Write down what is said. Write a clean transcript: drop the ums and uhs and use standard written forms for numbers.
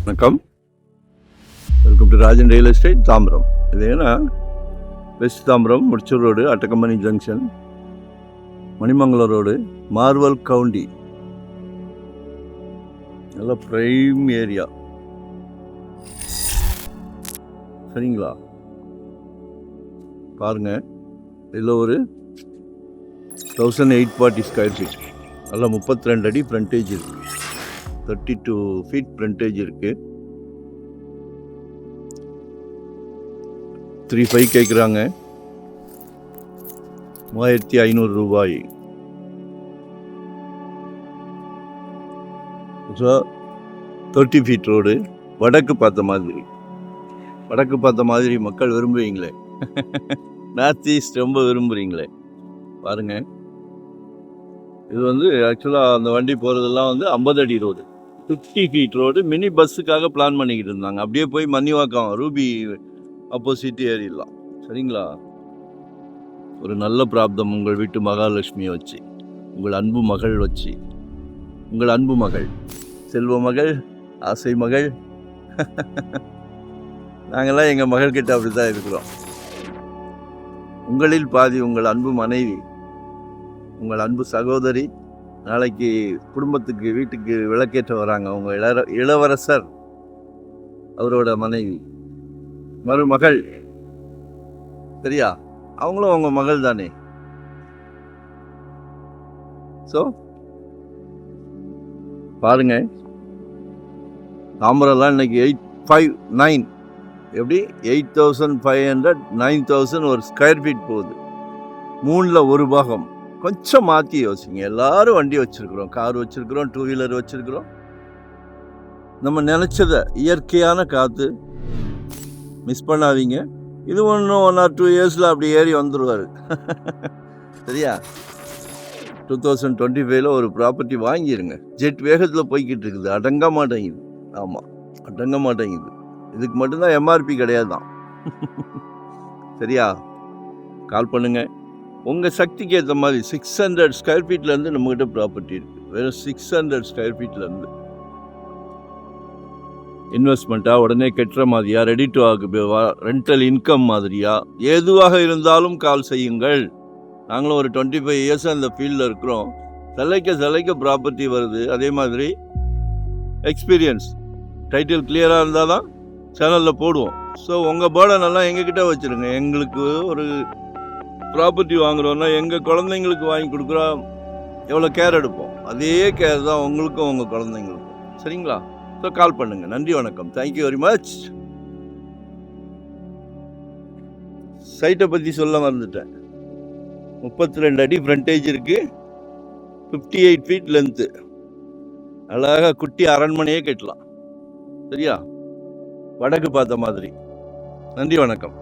வணக்கம், welcome to Rajan real estate Tambaram. இது ஏன்னா west Tambaram, Mudichur road, Attakampani junction, Manimangalam road, Marvel county, நல்ல ப்ரைம் ஏரியா. சரிங்களா? பாருங்க, இதில் ஒரு 1840 ஸ்கொயர் ஃபீட், நல்லா 32 அடி ஃப்ரண்டேஜ் இருக்கு, 32 ஃபீட் ஃப்ரண்டேஜ் இருக்கு. 3.5 கேட்குறாங்க, 3500 ரூபாய். ஸோ 30 ஃபீட் ரோடு, வடக்கு பார்த்த மாதிரி மக்கள் விரும்புவீங்களே, நார்த் ஈஸ்ட் ரொம்ப விரும்புகிறீங்களே, பாருங்க. இது வந்து ஆக்சுவலாக அந்த வண்டி போகிறதெல்லாம் வந்து 50 அடி ரோடு, 50 ஃபீட் ரோடு. மினி பஸ்ஸுக்காக பிளான் பண்ணிக்கிட்டு இருந்தாங்க. அப்படியே போய் மன்னிவாக்கம் ரூபி ஆப்போசிட் ஏறிடலாம். சரிங்களா? ஒரு நல்ல பிராப்தம் உங்கள் வீட்டு மகாலட்சுமியை வச்சு, உங்கள் அன்பு மகள் வச்சு, உங்கள் அன்பு மகள், செல்வ மகள், ஆசை மகள். நாங்கள்லாம் எங்கள் மகள்கிட்ட அப்படி தான் இருக்கிறோம். உங்களில் பாதி உங்கள் அன்பு மனைவி, உங்கள் அன்பு சகோதரி, நாளைக்கு குடும்பத்துக்கு வீட்டுக்கு விளக்கேற்ற வராங்க. அவங்க இளவரசர் அவரோட மனைவி, மருமகள். சரியா? அவங்களும் அவங்க மகள் தானே. ஸோ பாருங்க, தாம்பரம்லாம் இன்னைக்கு 859, எப்படி 8500 9000 ஒரு ஸ்கொயர் ஃபீட் போகுது. 3ல் 1 பாகம். கொஞ்சம் மாற்றி யோசிங்க. எல்லாரும் வண்டி வச்சுருக்குறோம், கார் வச்சுருக்குறோம், 2 வீலர் வச்சுருக்குறோம். நம்ம நினச்சத இயற்கையான காற்று மிஸ் பண்ணாதீங்க. இது 1 or 2 இயர்ஸில் அப்படி ஏறி வந்துடுவார். சரியா? 2025 ஒரு ப்ராப்பர்ட்டி வாங்கிடுங்க. ஜெட் வேகத்தில் போய்கிட்டு இருக்குது, அடங்க மாட்டேங்குது. ஆமாம், அடங்க மாட்டேங்குது. இதுக்கு மட்டும்தான் எம்ஆர்பி கிடையாது தான். சரியா? கால் பண்ணுங்க. உங்கள் சக்திக்கு ஏற்ற மாதிரி 600 ஸ்கொயர் ஃபீட்லேருந்து நம்மகிட்ட ப்ராப்பர்ட்டி இருக்குது. வெறும் 600 ஸ்கொயர் ஃபீட்லேருந்து இன்வெஸ்ட்மெண்ட்டாக உடனே கட்டுற மாதிரியா, ரெடி டு ஆக்குபேவா, ரெண்டல் இன்கம் மாதிரியா, எதுவாக இருந்தாலும் கால் செய்யுங்கள். நாங்களும் ஒரு 25 இயர்ஸாக இந்த ஃபீல்டில் இருக்கிறோம். சிலைக்க ப்ராப்பர்ட்டி வருது. அதே மாதிரி எக்ஸ்பீரியன்ஸ், டைட்டில் கிளியராக இருந்தால் தான் சேனலில் போடுவோம். ஸோ உங்கள் பேர்டன் எல்லாம் எங்ககிட்ட வச்சுருங்க. எங்களுக்கு ஒரு ப்ராப்பர்ட்டி வாங்குகிறோன்னா எங்கள் குழந்தைங்களுக்கு வாங்கி கொடுக்குறோம், எவ்வளோ கேர் எடுப்போம், அதே கேர் தான் உங்களுக்கும் உங்கள் குழந்தைங்களுக்கும். சரிங்களா? ஸோ கால் பண்ணுங்கள். நன்றி, வணக்கம், தேங்க்யூ வெரி மச். சைட்டை பற்றி சொல்ல மறந்துட்டேன். 32 அடி ஃப்ரண்டேஜ் இருக்குது, 58 ஃபீட் லென்த்து. அழகாக குட்டி அரண்மனையே கட்டலாம். சரியா? வடக்கு பார்த்த மாதிரி. நன்றி, வணக்கம்.